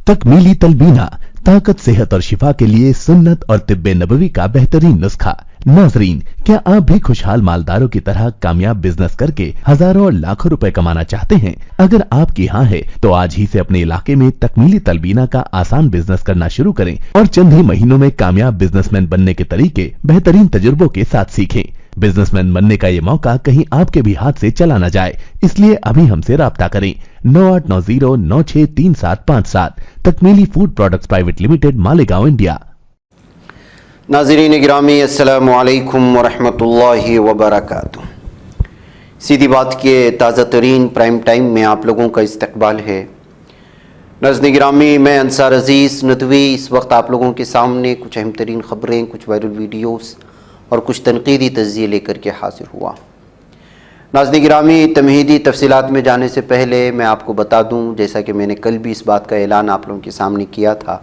तकमीली तलबीना, ताकत, सेहत और शिफा के लिए सुन्नत और तिब्बे नबवी का बेहतरीन नुस्खा। नाजरीन, क्या आप भी खुशहाल मालदारों की तरह कामयाब बिजनेस करके हजारों और लाखों रुपए कमाना चाहते हैं? अगर आपकी हाँ है तो आज ही से अपने इलाके में तकमीली तलबीना का आसान बिजनेस करना शुरू करें और चंद ही महीनों में कामयाब बिजनेसमैन बनने के तरीके बेहतरीन तजुर्बों के साथ सीखें। बिजनेसमैन बनने का ये मौका कहीं आपके भी हाथ से चला न जाए, इसलिए अभी हमसे राब्ता करें 9890963757। Takmeeli food products private limited, Malegaon, India. नाज़रीन गिरामी, अस्सलामु अलैकुम वरहमतुल्लाहि वबरकातुहू। सीधी बात के ताज़ा तरीन प्राइम टाइम में आप लोगों का इस्तकबाल है। नाज़रीन गिरामी, मैं अंसार अज़ीज़ नदवी इस वक्त आप लोगों के सामने कुछ अहम तरीन ख़बरें, कुछ वायरल वीडियोस और कुछ तनकीदी तज़्ज़िये लेकर के हाजिर हुआ। नाज़रीन गिरामी, तमहीदी तफसीलात में जाने से पहले मैं आपको बता दूं, जैसा कि मैंने कल भी इस बात का ऐलान आप लोगों के सामने किया था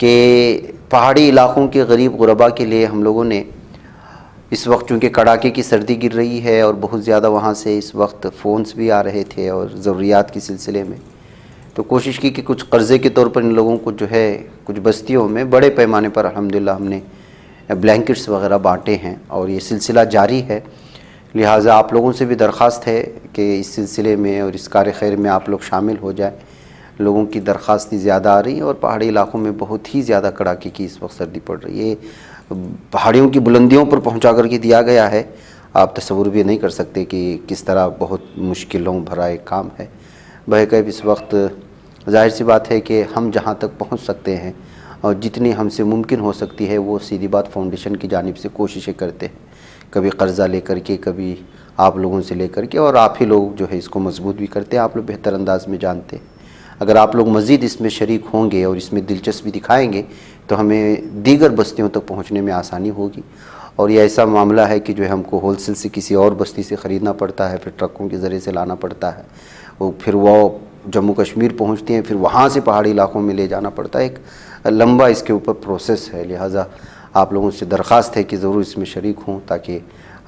कि पहाड़ी इलाक़ों के गरीब गुरबा के लिए हम लोगों ने इस वक्त, चूँकि कड़ाके की सर्दी गिर रही है और बहुत ज़्यादा वहाँ से इस वक्त फ़ोन्स भी आ रहे थे और ज़रूरियात के सिलसिले में, तो कोशिश की कि कुछ कर्ज़े के तौर पर इन लोगों को जो है कुछ बस्तियों में बड़े पैमाने पर अल्हम्दुलिल्लाह हमने ब्लैंकेट्स वगैरह बांटे हैं और ये सिलसिला जारी है। लिहाजा आप लोगों से भी दरख्वास्त है कि इस सिलसिले में और इस कार खैर में आप लोग शामिल हो जाए। लोगों की दरख्वास्तें ज़्यादा आ रही हैं और पहाड़ी इलाक़ों में बहुत ही ज़्यादा कड़ाके की इस वक्त सर्दी पड़ रही है। पहाड़ियों की बुलंदियों पर पहुंचा करके दिया गया है, आप तस्वुर भी नहीं कर सकते कि किस तरह बहुत मुश्किलों भरा एक काम है। बहरकैफ इस वक्त ज़ाहिर सी बात है कि हम जहां तक पहुंच सकते हैं और जितनी हमसे मुमकिन हो सकती है वो सीधी बात फाउंडेशन की जानिब से कोशिशें करते हैं, कभी कर्ज़ा लेकर के, कभी आप लोगों से लेकर के, और आप ही लोग जो है इसको मजबूत भी करते हैं। आप लोग बेहतर अंदाज में जानते हैं। अगर आप लोग मज़ीद इसमें शरीक होंगे और इसमें दिलचस्पी दिखाएंगे तो हमें दीगर बस्तियों तक पहुंचने में आसानी होगी। और ये ऐसा मामला है कि जो है हमको होलसेल से किसी और बस्ती से ख़रीदना पड़ता है, फिर ट्रकों के ज़रिए से लाना पड़ता है, वो फिर वो जम्मू कश्मीर पहुंचती हैं, फिर वहाँ से पहाड़ी इलाक़ों में ले जाना पड़ता है। एक लंबा इसके ऊपर प्रोसेस है। लिहाजा आप लोगों से दरख्वास्त है कि ज़रूर इसमें शरीक हों ताकि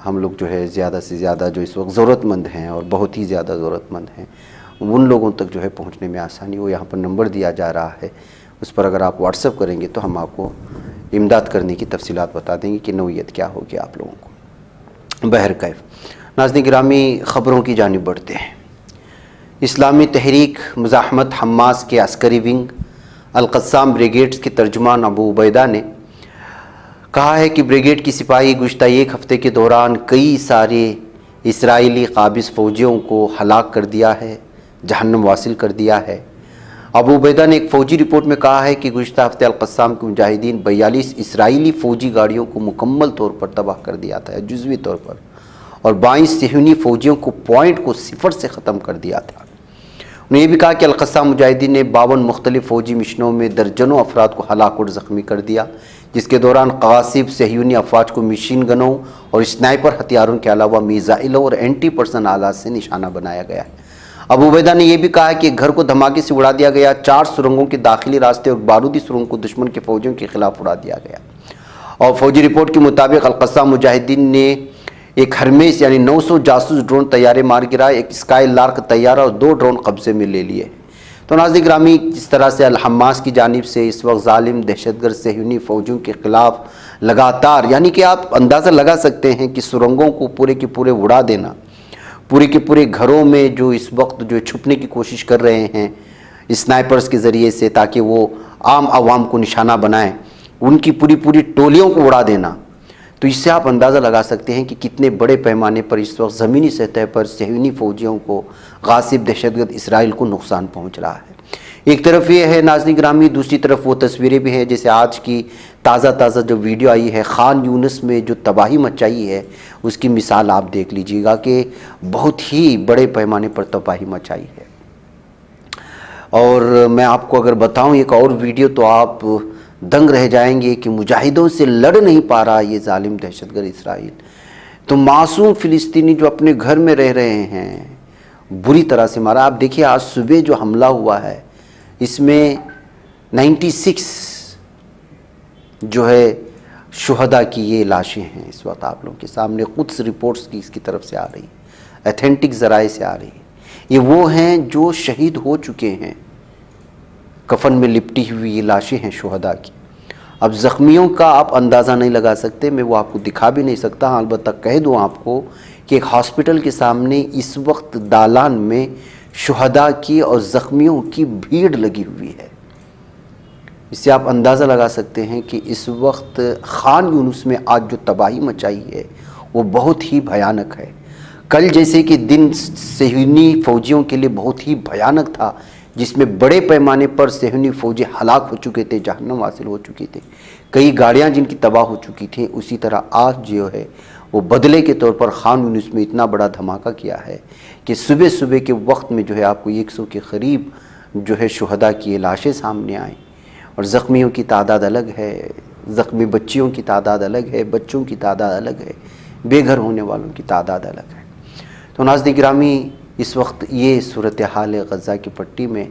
हम लोग जो है ज़्यादा से ज़्यादा जो इस वक्त ज़रूरतमंद हैं और बहुत ही ज़्यादा ज़रूरतमंद हैं उन लोगों तक जो है पहुंचने में आसानी हो। यहाँ पर नंबर दिया जा रहा है, उस पर अगर आप व्हाट्सअप करेंगे तो हम आपको इमदाद करने की तफसीलात बता देंगे कि नौयत क्या होगी आप लोगों को। बहरकैफ नाज़रीन गिरामी, ख़बरों की जानिब बढ़ते हैं। इस्लामी तहरीक मुज़ाहमत हमास के अस्करी विंग अल-क़स्साम ब्रिगेड्स के तर्जुमान अबू उबैदा ने कहा है कि ब्रिगेड की सिपाही गुज़िश्ता एक हफ़्ते के दौरान कई सारे इसराइली काबिज़ फ़ौजियों को हलाक कर दिया है, जहन्नम वासिल कर दिया है। अबू उबैदा ने एक फ़ौजी रिपोर्ट में कहा है कि गुज़िश्ता हफ़्ते अल-क़स्साम के मुजाहिदीन 42 इसराइली फ़ौजी गाड़ियों को मुकम्मल तौर पर तबाह कर दिया था, जुज़वी तौर पर, और 22 सहयूनी फ़ौजियों को पॉइंट को सिफर से ख़त्म कर दिया था। उन्होंने ये भी कहा कि अल-क़स्साम मुजाहिदीन ने 52 मुख्तलिफ़ फ़ौजी मिशनों में दर्जनों अफराद को हलाक और ज़ख्मी कर दिया, जिसके दौरान क़ासिब सहयूनी अफवाज को मशीन गनों और स्नाइपर हथियारों के अलावा मीज़ाइलों और एंटी पर्सन आलात से निशाना बनाया गया है। अबू उबैदा ने यह भी कहा कि घर को धमाके से उड़ा दिया गया, 4 सुरंगों के दाखिली रास्ते और बारूदी सुरंग को दुश्मन के फ़ौजियों के खिलाफ उड़ा दिया गया। और फ़ौजी रिपोर्ट के मुताबिक अल-क़स्साम मुजाहिदीन ने एक हरमेस यानी 900 जासूस ड्रोन तैयारे मार गिराए, एक स्काई लार्क तैयारा और 2 ड्रोन कब्जे में ले लिए। तो नाज़रीन गिरामी, जिस तरह से अल-हमास की जानिब से इस वक्त ज़ालिम दहशतगर्द सहयूनी फ़ौजियों के ख़िलाफ़ लगातार, यानी कि आप अंदाज़ा लगा सकते हैं कि सुरंगों को पूरे के पूरे उड़ा देना, पूरे के पूरे घरों में जो इस वक्त जो छुपने की कोशिश कर रहे हैं स्नाइपर्स के ज़रिए से ताकि वो आम आवाम को निशाना बनाएं, उनकी पूरी पूरी टोलियों को उड़ा देना, तो इससे आप अंदाज़ा लगा सकते हैं कि कितने बड़े पैमाने पर इस वक्त ज़मीनी सतह पर सहयूनी फ़ौजियों को, गासिब दहशतगर्द इसराइल को नुकसान पहुँच रहा है। एक तरफ ये है नाज़रीन गिरामी, दूसरी तरफ वो तस्वीरें भी हैं, जैसे आज की ताज़ा जो वीडियो आई है खान यूनिस में जो तबाही मचाई है, उसकी मिसाल आप देख लीजिएगा कि बहुत ही बड़े पैमाने पर तबाही मचाई है। और मैं आपको अगर बताऊं एक और वीडियो तो आप दंग रह जाएंगे कि मुजाहिदों से लड़ नहीं पा रहा ये जालिम दहशतगर्द इसराइल, तो मासूम फ़िलिस्तीनी जो अपने घर में रह रहे हैं बुरी तरह से मारा। आप देखिए आज सुबह जो हमला हुआ है इसमें 96 जो है शुहदा की ये लाशें हैं इस वक्त आप लोगों के सामने, कुछ रिपोर्ट्स की इसकी तरफ से आ रही, ऑथेंटिक ज़राए से आ रही है। ये वो हैं जो शहीद हो चुके हैं, कफन में लिपटी हुई ये लाशें हैं शुहदा की। अब ज़ख्मियों का आप अंदाज़ा नहीं लगा सकते, मैं वो आपको दिखा भी नहीं सकता। हाँ, अलबत्ता कह दूँ आपको कि एक हॉस्पिटल के सामने इस वक्त दालान में शुहदा की और ज़ख्मियों की भीड़ लगी हुई है। इससे आप अंदाज़ा लगा सकते हैं कि इस वक्त खान यूनुस में आज जो तबाही मचाई है वो बहुत ही भयानक है। कल जैसे कि दिन सेहूनी फ़ौजियों के लिए बहुत ही भयानक था, जिसमें बड़े पैमाने पर सेहूनी फ़ौजी हलाक हो चुके थे, जहन्नम हासिल हो चुकी थी, कई गाड़ियां जिनकी तबाह हो चुकी थी, उसी तरह आज जो है वो बदले के तौर पर खान यूनुस में इतना बड़ा धमाका किया है कि सुबह सुबह के वक्त में जो है आपको 100 के करीब जो है शुहदा की लाशें सामने आए और ज़ख्मियों की तादाद अलग है, ज़ख्मी बच्चियों की तादाद अलग है, बच्चों की तादाद अलग है, बेघर होने वालों की तादाद अलग है। तो नाज़रीन गिरामी, इस वक्त ये सूरत हाल है गज़ा की पट्टी में।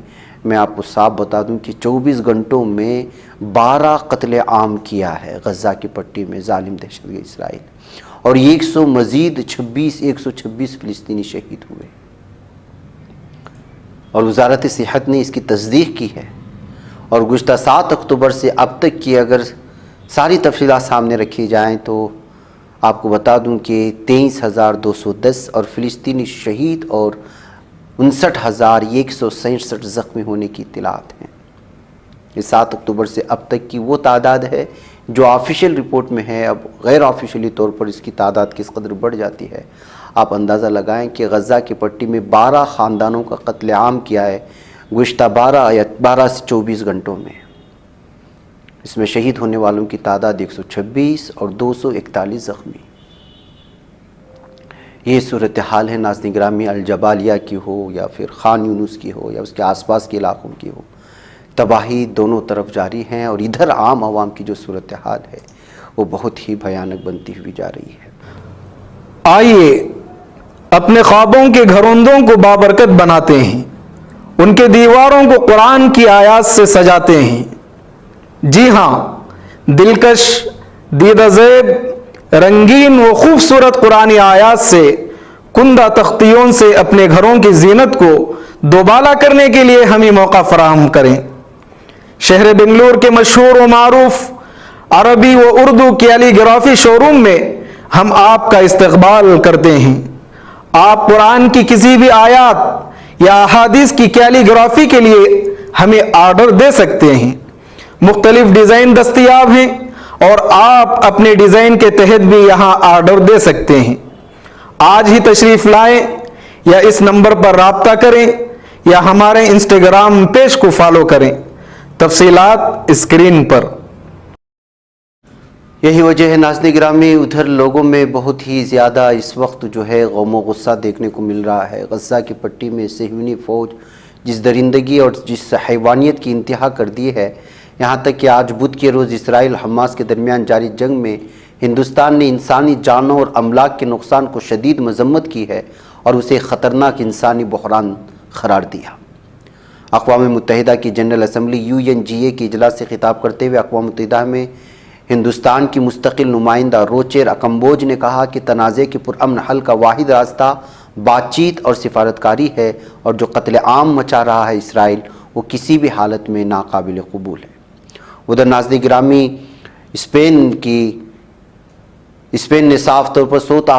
मैं आपको साफ बता दूं कि 24 घंटों में 12 कत्ले आम किया है गज़ा की पट्टी में जालिम दहशतगर्द इसराइल, और 126 फ़िलिस्तीनी शहीद हुए। और वज़ारत सेहत ने इसकी तस्दीक की है। और गुज़श्ता 7 अक्टूबर से अब तक की अगर सारी तफसीलात सामने रखी जाएँ तो आपको बता दूं कि 23,210 और फ़िलिस्तीनी शहीद और 59,167 ज़ख्मी होने की इत्तलात हैं। ये 7 अक्टूबर से अब तक की वो तादाद है जो ऑफिशियल रिपोर्ट में है। अब गैर ऑफिशियली तौर पर इसकी तादाद किस कदर बढ़ जाती है आप अंदाज़ा लगाएं कि गज़ा की पट्टी में 12 ख़ानदानों का कत्लेआम किया है गुज़श्ता 12 से 24 घंटों में। इसमें शहीद होने वालों की तादाद 126 और 241 ज़ख्मी। ये सूरत हाल है नाज़रीन गिरामी, अल-जबालिया की हो या फिर खान यूनुस की हो या उसके आसपास के इलाकों की हो, तबाही दोनों तरफ जारी हैं। और इधर आम आवाम की जो सूरत हाल है वो बहुत ही भयानक बनती हुई जा रही है। आइए अपने ख्वाबों के घरौंदों को बाबरकत बनाते हैं, उनके दीवारों को कुरान की आयात से सजाते हैं। जी हाँ, दिलकश, दीदाज़ेब, रंगीन व खूबसूरत कुरानी आयात से कुंदा तख्तियों से अपने घरों की जीनत को दोबाला करने के लिए हमें मौका फराहम करें। शहर बेंगलुरु के मशहूर व मारूफ अरबी व उर्दू कैलीग्राफी शोरूम में हम आपका इस्तकबाल करते हैं। आप कुरान की किसी भी आयात या अहादीस की कैलीग्राफी के लिए हमें ऑर्डर दे सकते हैं। मुख्तलिफ डिज़ाइन दस्तयाब हैं और आप अपने डिज़ाइन के तहत भी यहाँ ऑर्डर दे सकते हैं। आज ही तशरीफ़ लाएं या इस नंबर पर राब्ता करें या हमारे इंस्टाग्राम पेज को फॉलो करें। तफसीलात स्क्रीन पर। यही वजह है नाज़रीन गिरामी, उधर लोगों में बहुत ही ज़्यादा इस वक्त जो है गम व गुस्सा देखने को मिल रहा है। गज़ा की पट्टी में सेहूनी फ़ौज जिस दरिंदगी और जिस हैवानियत की इंतहा कर दी है, यहाँ तक कि आज बुध के रोज़ इसराइल हमास के दरमियान जारी जंग में हिंदुस्तान ने इंसानी जानों और अमलाक के नुकसान को शदीद मजम्मत की है और उसे ख़तरनाक इंसानी बहरान करार दिया। अक़वाम मुत्तहिदा की जनरल असम्बली UNGA के इजलास से खिताब करते हुए अक़वाम मुत्तहिदा में हिंदुस्तान की मुस्तकिल नुमाइंदा रोचेर अकम्बोज ने कहा कि तनाज़े के पुरअमन हल का वाहिद रास्ता बातचीत और सिफारतकारी है और जो कत्ल आम मचा रहा है इसराइल वो किसी भी हालत में नाकाबिल कबूल है। उधर नाज़रीन गिरामी, स्पेन ने साफ तौर पर साउथ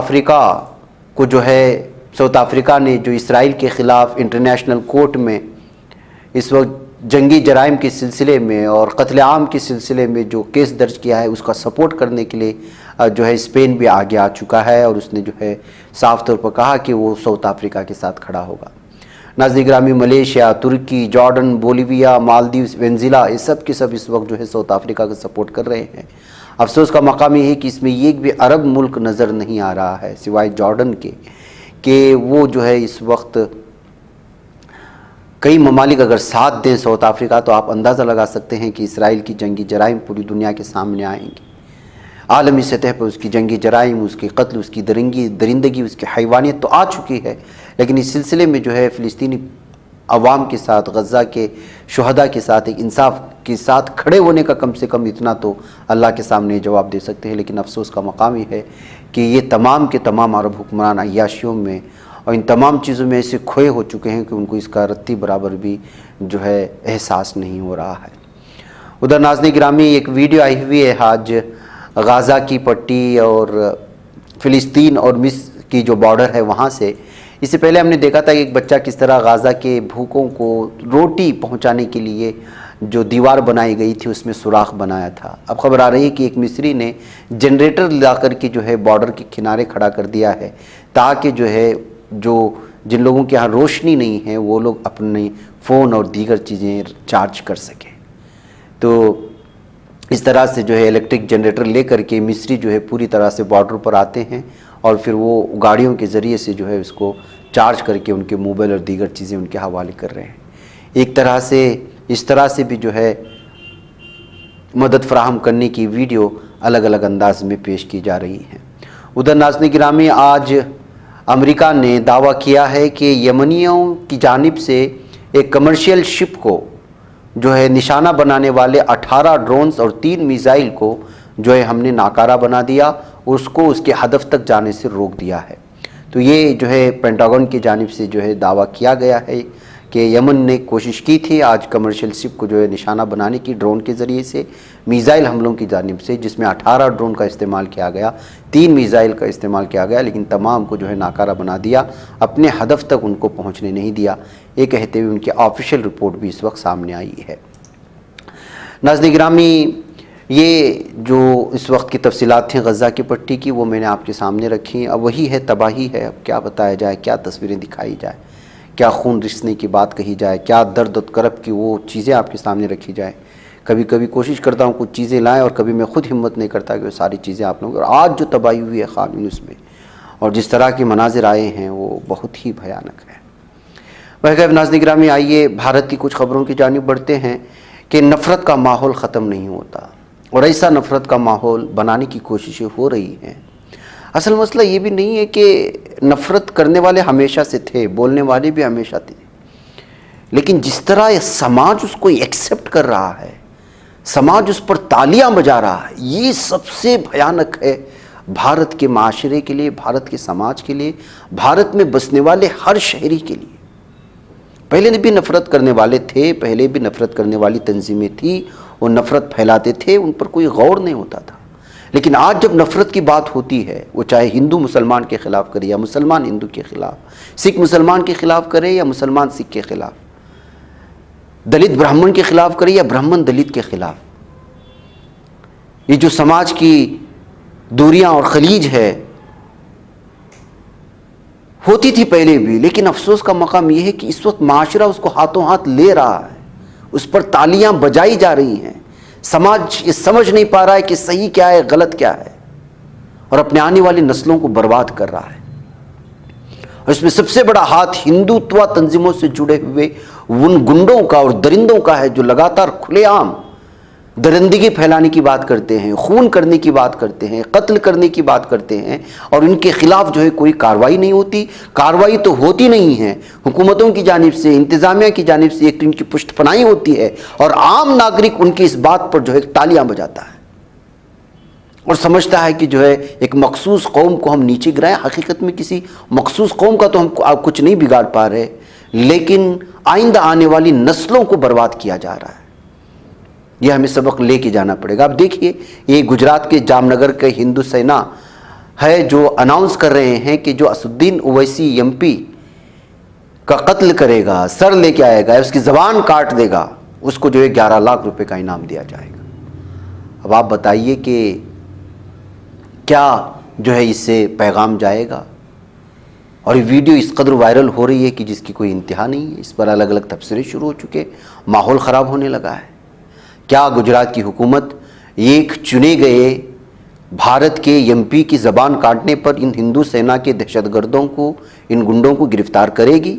अफ्रीका ने जो इसराइल के ख़िलाफ़ इंटरनेशनल कोर्ट में इस वक्त जंगी जराइम के सिलसिले में और कत्ल आम के सिलसिले में जो केस दर्ज किया है उसका सपोर्ट करने के लिए जो है स्पेन भी आगे आ चुका है और उसने जो है साफ तौर पर कहा कि वो साउथ अफ्रीका के साथ खड़ा होगा। नाज़रीन गिरामी, मलेशिया, तुर्की, जॉर्डन, बोलिविया, मालदीव, वेनेज़ुएला, ये सब के सब इस वक्त जो है साउथ अफ्रीका का सपोर्ट कर रहे हैं। अफसोस का मकाम ये है कि इसमें एक भी अरब मुल्क नज़र नहीं आ रहा है सिवाय जॉर्डन के, कि वो जो है इस वक्त कई ममालिक अगर साथ दें साउथ अफ्रीका तो आप अंदाज़ा लगा सकते हैं कि इसराइल की जंगी जराइम पूरी दुनिया के सामने आएंगे। आलमी सतह पर उसकी जंगी जराइम, उसके कत्ल, उसकी दरिंदगी, उसकी हैवानियत तो आ चुकी है, लेकिन इस सिलसिले में जो है फ़िलिस्तीनी अवाम के साथ, गज़ा के शुहदा के साथ एक इंसाफ के साथ खड़े होने का कम से कम इतना तो अल्लाह के सामने जवाब दे सकते हैं। लेकिन अफसोस का मकाम ये है कि ये तमाम के तमाम अरब हुक्मरान अय्याशियों में और इन तमाम चीज़ों में ऐसे खोए हो चुके हैं कि उनको इसका रत्ती बराबर भी जो है एहसास नहीं हो रहा है। उधर नाज़रीन गिरामी एक वीडियो आई हुई है आज गाज़ा की पट्टी और फ़िलिस्तीन और मिस्र की जो बॉर्डर है वहाँ से। इससे पहले हमने देखा था कि एक बच्चा किस तरह गाज़ा के भूखों को रोटी पहुँचाने के लिए जो दीवार बनाई गई थी उसमें सुराख बनाया था। अब खबर आ रही है कि एक मिस्री ने जनरेटर ला कर के जो है बॉर्डर के किनारे खड़ा कर दिया है ताकि जो है जिन लोगों के यहाँ रोशनी नहीं है वो लोग अपने फ़ोन और दीगर चीज़ें चार्ज कर सकें। तो इस तरह से जो है इलेक्ट्रिक जनरेटर ले करके मिस्री जो है पूरी तरह से बॉर्डर पर आते हैं और फिर वो गाड़ियों के ज़रिए से जो है इसको चार्ज करके उनके मोबाइल और दीगर चीज़ें उनके हवाले कर रहे हैं। एक तरह से इस तरह से भी जो है मदद फराहम करने की वीडियो अलग अलग अंदाज में पेश की जा रही है। उधर नाज़रीन गिरामी आज अमेरिका ने दावा किया है कि यमनियों की जानिब से एक कमर्शियल शिप को जो है निशाना बनाने वाले 18 ड्रोन्स और 3 मिसाइल को जो है हमने नाकारा बना दिया, उसको उसके हदफ तक जाने से रोक दिया है। तो ये जो है पेंटागन की जानिब से जो है दावा किया गया है कि यमन ने कोशिश की थी आज कमर्शियल शिप को जो है निशाना बनाने की ड्रोन के ज़रिए से, मिसाइल हमलों की जानिब से, जिसमें 18 ड्रोन का इस्तेमाल किया गया, 3 मिसाइल का इस्तेमाल किया गया, लेकिन तमाम को जो है नाकारा बना दिया, अपने हदफ तक उनको पहुँचने नहीं दिया। ये कहते हुए उनकी ऑफिशियल रिपोर्ट भी इस वक्त सामने आई है। नाज़रीन गिरामी ये जो इस वक्त की तफसीलात थी गज़ा की पट्टी की वो मैंने आपके सामने रखी। अब वही है, तबाही है। अब क्या बताया जाए, क्या तस्वीरें दिखाई जाए, क्या खून रिसने की बात कही जाए, क्या दर्द और करब की वो चीज़ें आपके सामने रखी जाए। कभी कभी कोशिश करता हूँ कुछ चीज़ें लाएँ और कभी मैं खुद हिम्मत नहीं करता कि वो सारी चीज़ें आप लोगों। और आज जो तबाही हुई है खान यूनिस में और जिस तरह के मनाजिर आए हैं वो बहुत ही भयानक है। वह नाज़रीन गिरामी आइए भारत की कुछ खबरों की जानिब बढ़ते हैं कि नफ़रत का माहौल ख़त्म नहीं होता और ऐसा नफ़रत का माहौल बनाने की कोशिशें हो रही हैं। असल मसला ये भी नहीं है कि नफ़रत करने वाले हमेशा से थे, बोलने वाले भी हमेशा थे, लेकिन जिस तरह ये समाज उसको एक्सेप्ट कर रहा है, समाज उस पर तालियां बजा रहा है, ये सबसे भयानक है भारत के माशरे के लिए, भारत के समाज के लिए, भारत में बसने वाले हर शहरी के लिए। पहले भी नफ़रत करने वाले थे, पहले भी नफ़रत करने वाली तंजीमें थी, वो नफ़रत फैलाते थे, उन पर कोई गौर नहीं होता था। लेकिन आज जब नफ़रत की बात होती है, वो चाहे हिंदू मुसलमान के ख़िलाफ़ करे या मुसलमान हिंदू के ख़िलाफ़, सिख मुसलमान के ख़िलाफ़ करे या मुसलमान सिख के ख़िलाफ़, दलित ब्राह्मण के ख़िलाफ़ करे या ब्राह्मण दलित के ख़िलाफ़, ये जो समाज की दूरियां और खलीज है होती थी पहले भी, लेकिन अफसोस का मकाम यह है कि इस वक्त माशरा उसको हाथों हाथ ले रहा है, उस पर तालियां बजाई जा रही हैं। समाज ये समझ नहीं पा रहा है कि सही क्या है, गलत क्या है, और अपने आने वाली नस्लों को बर्बाद कर रहा है। और इसमें सबसे बड़ा हाथ हिंदुत्व तंजीमों से जुड़े हुए उन गुंडों का और दरिंदों का है जो लगातार खुलेआम दरिंदगी फैलाने की बात करते हैं, खून करने की बात करते हैं, कत्ल करने की बात करते हैं, और इनके खिलाफ जो है कोई कार्रवाई नहीं होती। कार्रवाई तो होती नहीं है, हुकूमतों की जानिब से, इंतज़ामिया की जानिब से एक तो इनकी पुष्टपनाही होती है और आम नागरिक उनकी इस बात पर जो है तालियां बजाता है और समझता है कि जो है एक मखसूस कौम को हम नीचे गिराएं। हकीकत में किसी मखसूस कौम का तो हम कुछ नहीं बिगाड़ पा रहे, लेकिन आइंदा आने वाली नस्लों को बर्बाद किया जा रहा है। यह हमें सबक लेके जाना पड़ेगा। अब देखिए, ये गुजरात के जामनगर के हिंदू सेना है जो अनाउंस कर रहे हैं कि जो असुद्दीन ओवैसी एमपी का कत्ल करेगा, सर लेके आएगा, उसकी ज़बान काट देगा, उसको जो है 11 लाख रुपए का इनाम दिया जाएगा। अब आप बताइए कि क्या जो है इससे पैगाम जाएगा। और ये वीडियो इस कदर वायरल हो रही है कि जिसकी कोई इंतहा नहीं है। इस पर अलग अलग तबसरे शुरू हो चुके, माहौल ख़राब होने लगा है। क्या गुजरात की हुकूमत एक चुने गए भारत के एमपी की ज़बान काटने पर इन हिंदू सेना के दहशतगर्दों को, इन गुंडों को गिरफ्तार करेगी?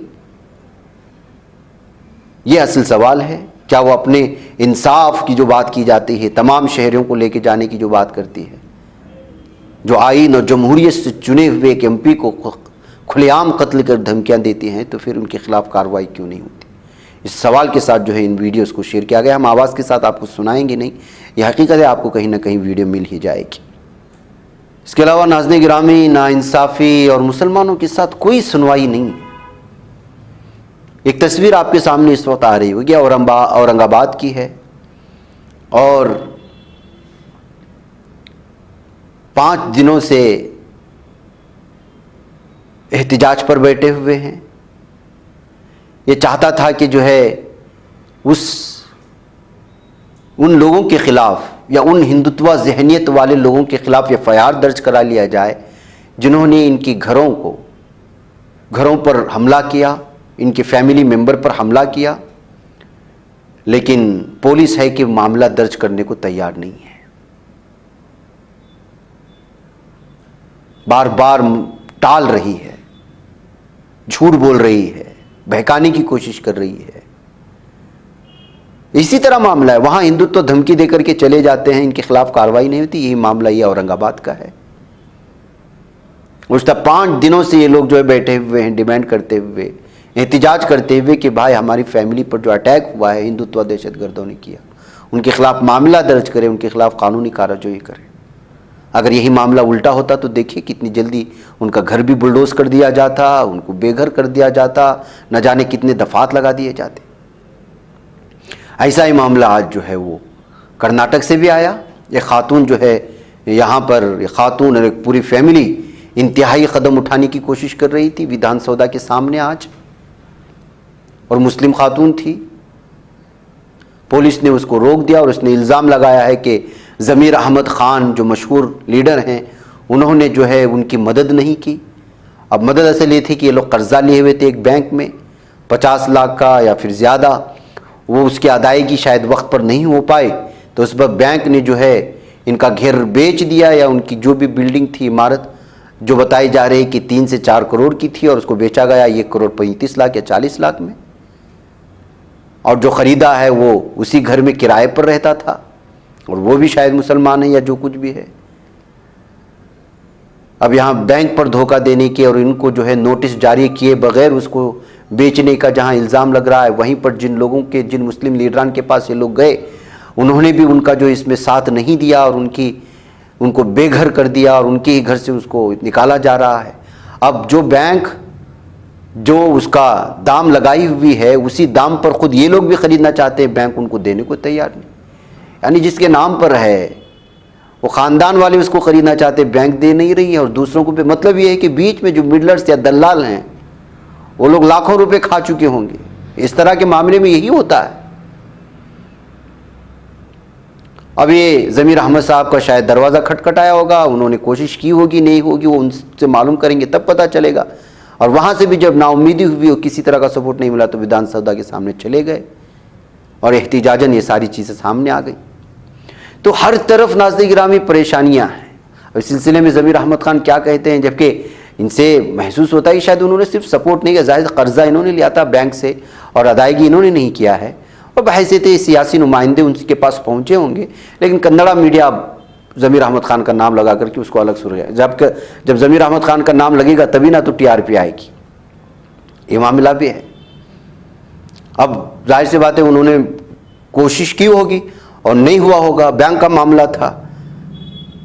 ये असल सवाल है। क्या वो अपने इंसाफ की जो बात की जाती है, तमाम शहरों को लेके जाने की जो बात करती है, जो आईन और जमहूरियत से चुने हुए एक एमपी को खुलेआम कत्ल कर धमकियां देती हैं, तो फिर उनके खिलाफ कार्रवाई क्यों नहीं होती? इस सवाल के साथ जो है इन वीडियोस को शेयर किया गया। हम आवाज़ के साथ आपको सुनाएंगे नहीं, यह हकीकत है, आपको कहीं ना कहीं वीडियो मिल ही जाएगी। इसके अलावा नाज़रीन गिरामी, नाइंसाफ़ी और मुसलमानों के साथ कोई सुनवाई नहीं। एक तस्वीर आपके सामने इस वक्त आ रही होगी, औरंगाबाद की है, और 5 दिनों से एहतिजाज पर बैठे हुए हैं। ये चाहता था कि जो है उन लोगों के खिलाफ या उन हिंदुत्व ज़हनियत वाले लोगों के खिलाफ एफआईआर दर्ज करा लिया जाए जिन्होंने इनकी घरों पर हमला किया, इनके फैमिली मेंबर पर हमला किया, लेकिन पुलिस है कि मामला दर्ज करने को तैयार नहीं है। बार बार टाल रही है, झूठ बोल रही है, बहकाने की कोशिश कर रही है। इसी तरह मामला है, वहां हिंदुत्व धमकी देकर के चले जाते हैं, इनके खिलाफ कार्रवाई नहीं होती। यही मामला ये औरंगाबाद का है। उस 5 दिनों से ये लोग जो है बैठे हुए हैं, डिमांड करते हुए, एहतिजाज करते हुए कि भाई हमारी फैमिली पर जो अटैक हुआ है हिंदुत्व दहशतगर्दों ने किया, उनके खिलाफ मामला दर्ज करें, उनके खिलाफ कानूनी कार्रवाई करें। अगर यही मामला उल्टा होता तो देखिए कितनी जल्दी उनका घर भी बुलडोज कर दिया जाता, उनको बेघर कर दिया जाता, न जाने कितने दफात लगा दिए जाते। ऐसा ही मामला आज जो है वो कर्नाटक से भी आया। एक खातून जो है यहाँ पर, एक खातून और एक पूरी फैमिली इंतहाई कदम उठाने की कोशिश कर रही थी विधानसभा के सामने आज, और मुस्लिम खातून थी। पुलिस ने उसको रोक दिया और उसने इल्ज़ाम लगाया है कि ज़मीर अहमद ख़ान जो मशहूर लीडर हैं उन्होंने जो है उनकी मदद नहीं की। अब मदद असल ये थी कि ये लोग कर्जा लिए हुए थे एक बैंक में 50 लाख का या फिर ज़्यादा, वो उसकी अदायगी शायद वक्त पर नहीं हो पाए, तो उस वक्त बैंक ने जो है इनका घर बेच दिया, या उनकी जो भी बिल्डिंग थी, इमारत जो बताई जा रही है कि 3 से 4 करोड़ की थी, और उसको बेचा गया 1 करोड़ 35 लाख या 40 लाख में। और जो ख़रीदा है वो उसी घर में किराए पर रहता था, और वो भी शायद मुसलमान है या जो कुछ भी है। अब यहाँ बैंक पर धोखा देने के और इनको जो है नोटिस जारी किए बगैर उसको बेचने का जहाँ इल्ज़ाम लग रहा है, वहीं पर जिन मुस्लिम लीडरान के पास ये लोग गए उन्होंने भी उनका जो इसमें साथ नहीं दिया और उनको बेघर कर दिया, और उनके ही घर से उसको निकाला जा रहा है। अब जो बैंक जो उसका दाम लगाई हुई है उसी दाम पर खुद ये लोग भी ख़रीदना चाहते हैं, बैंक उनको देने को तैयार नहीं। यानी जिसके नाम पर है वो ख़ानदान वाले उसको ख़रीदना चाहते, बैंक दे नहीं रही है, और दूसरों को भी। मतलब ये है कि बीच में जो मिडलर्स या दलाल हैं वो लोग लाखों रुपए खा चुके होंगे। इस तरह के मामले में यही होता है। अब ये ज़मीर अहमद साहब का शायद दरवाज़ा खटखटाया होगा, उन्होंने कोशिश की होगी, नहीं होगी, वो उनसे मालूम करेंगे तब पता चलेगा। और वहाँ से भी जब नाउम्मीदी हुई, किसी तरह का सपोर्ट नहीं मिला, तो विधानसभा के सामने चले गए और एहतिजाजन ये सारी चीज़ें सामने आ गई। तो हर तरफ नाज़रीन गिरामी परेशानियाँ हैं। अब इस सिलसिले में ज़मीर अहमद ख़ान क्या कहते हैं, जबकि इनसे महसूस होता है शायद उन्होंने सिर्फ सपोर्ट नहीं किया, ज़ाहिर कर्जा इन्होंने लिया था बैंक से और अदायगी इन्होंने नहीं किया है, और बहैसियत सियासी नुमाइंदे उनके पास पहुँचे होंगे। लेकिन कन्नड़ा मीडिया ज़मीर अहमद ख़ान का नाम लगा करके उसको अलग सुर गया। जब ज़मीर अहमद ख़ान का नाम लगेगा तभी ना तो टीआरपी आएगी, ये मामला भी है। अब जाहिर सी बात है उन्होंने कोशिश की होगी और नहीं हुआ होगा, बैंक का मामला था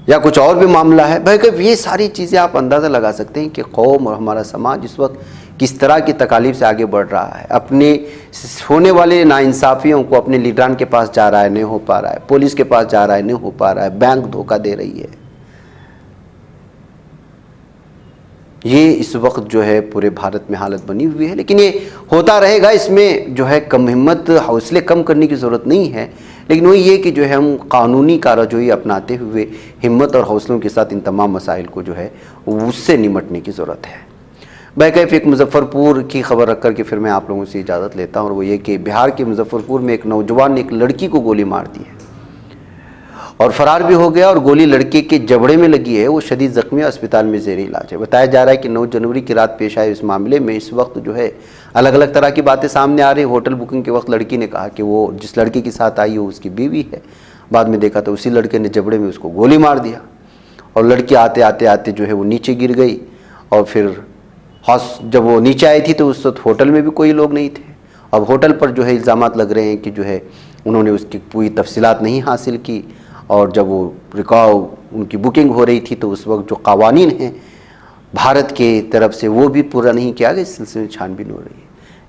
या कुछ और भी मामला है। भाई कब ये सारी चीज़ें आप अंदाज़ा लगा सकते हैं कि कौम और हमारा समाज इस वक्त किस तरह की तकालीफ से आगे बढ़ रहा है। अपने होने वाले नाइंसाफ़ियों को अपने लीडरान के पास जा रहा है, नहीं हो पा रहा है, पुलिस के पास जा रहा है, नहीं हो पा रहा है, बैंक धोखा दे रही है। ये इस वक्त जो है पूरे भारत में हालत बनी हुई है, लेकिन ये होता रहेगा। इसमें जो है कम हिम्मत, हौसले कम करने की ज़रूरत नहीं है, लेकिन वही ये कि जो है हम कानूनी कार्रवाई अपनाते हुए हिम्मत और हौसलों के साथ इन तमाम मसाइल को जो है उससे निमटने की ज़रूरत है। बैकैफ एक मुजफ्फरपुर की खबर रख कर के फिर मैं आप लोगों से इजाज़त लेता हूँ, और वो ये कि बिहार के मुजफ्फरपुर में एक नौजवान ने एक लड़की को गोली मार दी है और फरार भी हो गया, और गोली लड़के के जबड़े में लगी है। वो शदीद ज़ख्मी अस्पताल में ज़ेर इलाज है। बताया जा रहा है कि 9 जनवरी की रात पेश आए इस मामले में इस वक्त जो है अलग अलग तरह की बातें सामने आ रही। होटल बुकिंग के वक्त लड़की ने कहा कि वो जिस लड़के के साथ आई हो उसकी बीवी है। बाद में देखा तो उसी लड़के ने जबड़े में उसको गोली मार दिया, और लड़की आते आते आते जो है वो नीचे गिर गई। और फिर जब वो नीचे आई थी तो उस वक्त होटल में भी कोई लोग नहीं थे। अब होटल पर जो है इल्ज़ामात लग रहे हैं कि जो है उन्होंने उसकी पूरी तफसीलात नहीं हासिल की, और जब वो रिकॉर्ड उनकी बुकिंग हो रही थी तो उस वक्त जो कवानीन हैं भारत के तरफ से वो भी पूरा नहीं किया गया। इस सिलसिले में छानबीन हो रही है।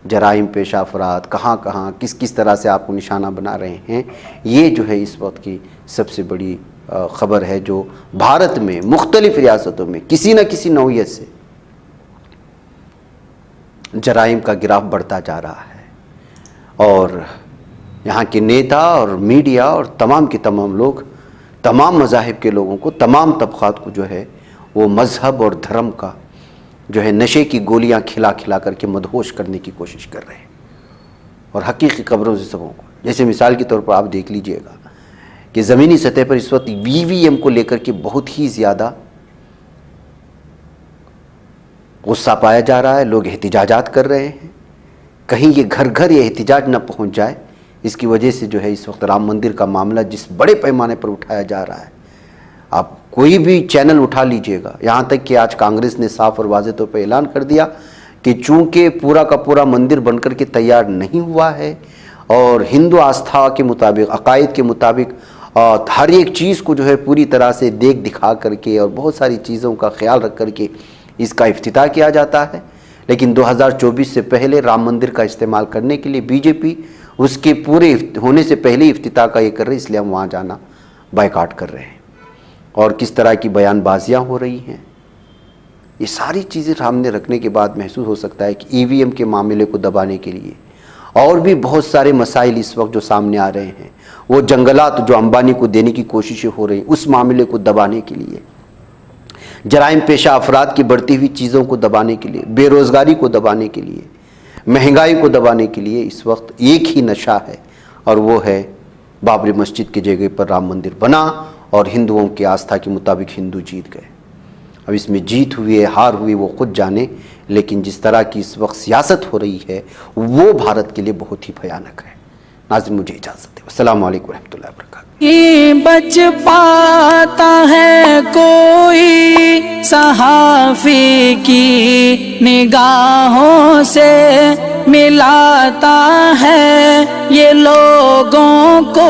जराइम पेशा अफराद कहाँ कहाँ किस किस तरह से आपको निशाना बना रहे हैं, ये जो है इस वक्त की सबसे बड़ी ख़बर है, जो भारत में मुख्तलिफ़ रियासतों में किसी न किसी नौयत से जराइम का गिराफ बढ़ता जा रहा है। और यहाँ के नेता और मीडिया और तमाम के तमाम लोग, तमाम मज़ाहिब के लोगों को, तमाम तबक़ात को जो है वो मज़हब और धर्म का जो है नशे की गोलियां खिला खिला करके मदहोश करने की कोशिश कर रहे हैं और हकीकी खबरों से सबों को। जैसे मिसाल के तौर पर आप देख लीजिएगा कि ज़मीनी सतह पर इस वक्त ईवीएम को लेकर के बहुत ही ज़्यादा गुस्सा पाया जा रहा है। लोग एहतिजाजात कर रहे हैं, कहीं ये घर घर ये एहतिजाज न पहुंच जाए, इसकी वजह से जो है इस वक्त राम मंदिर का मामला जिस बड़े पैमाने पर उठाया जा रहा है, आप कोई भी चैनल उठा लीजिएगा, यहाँ तक कि आज कांग्रेस ने साफ और वाज़ेह तौर पर ऐलान कर दिया कि चूँकि पूरा का पूरा मंदिर बनकर के तैयार नहीं हुआ है और हिंदू आस्था के मुताबिक, अकायद के मुताबिक हर एक चीज़ को जो है पूरी तरह से देख दिखा करके और बहुत सारी चीज़ों का ख्याल रख करके इसका इफ्तिताह किया जाता है, लेकिन 2024 से पहले राम मंदिर का इस्तेमाल करने के लिए बीजेपी उसके पूरे होने से पहले इफ्तिताह का ये कर रही है, इसलिए हम वहाँ जाना बायकाट कर रहे हैं। और किस तरह की बयानबाजियाँ हो रही हैं, ये सारी चीज़ें सामने रखने के बाद महसूस हो सकता है कि ईवीएम के मामले को दबाने के लिए और भी बहुत सारे मसाइल इस वक्त जो सामने आ रहे हैं, वो जंगलात जो अंबानी को देने की कोशिशें हो रही, उस मामले को दबाने के लिए, जराइम पेशा अफराद की बढ़ती हुई चीज़ों को दबाने के लिए, बेरोज़गारी को दबाने के लिए, महंगाई को दबाने के लिए इस वक्त एक ही नशा है और वो है बाबरी मस्जिद की जगह पर राम मंदिर बना और हिंदुओं की आस्था के मुताबिक हिंदू जीत गए। अब इसमें जीत हुई है हार हुई वो खुद जाने, लेकिन जिस तरह की इस वक्त सियासत हो रही है वो भारत के लिए बहुत ही भयानक है। नाज़रीन मुझे इजाज़त दें। अस्सलाम वालेकुम रहमतुल्लाहि व बरकातहू। बच पाता है कोई सहाफ़ी की निगाहों से, मिलाता है ये लोगों को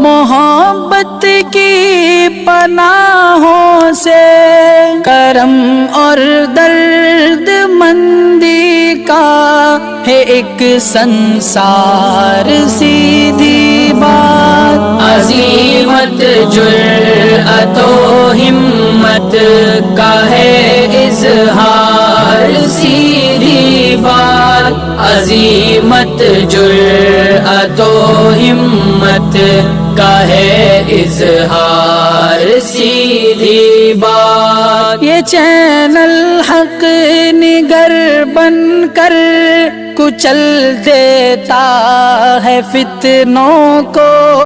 मोहब्बत की पनाहों से। करम और दर्द मंदी का है एक संसार, सीधी बात अज़ीमत जुर्अतो हिम्मत का है इज़हार, सीधी बात अज़ीमत जुर्अतो हिम्मत का है इज़हार, सीधी बात। ये चैनल हक निगर बनकर कुचल देता है फितनों को।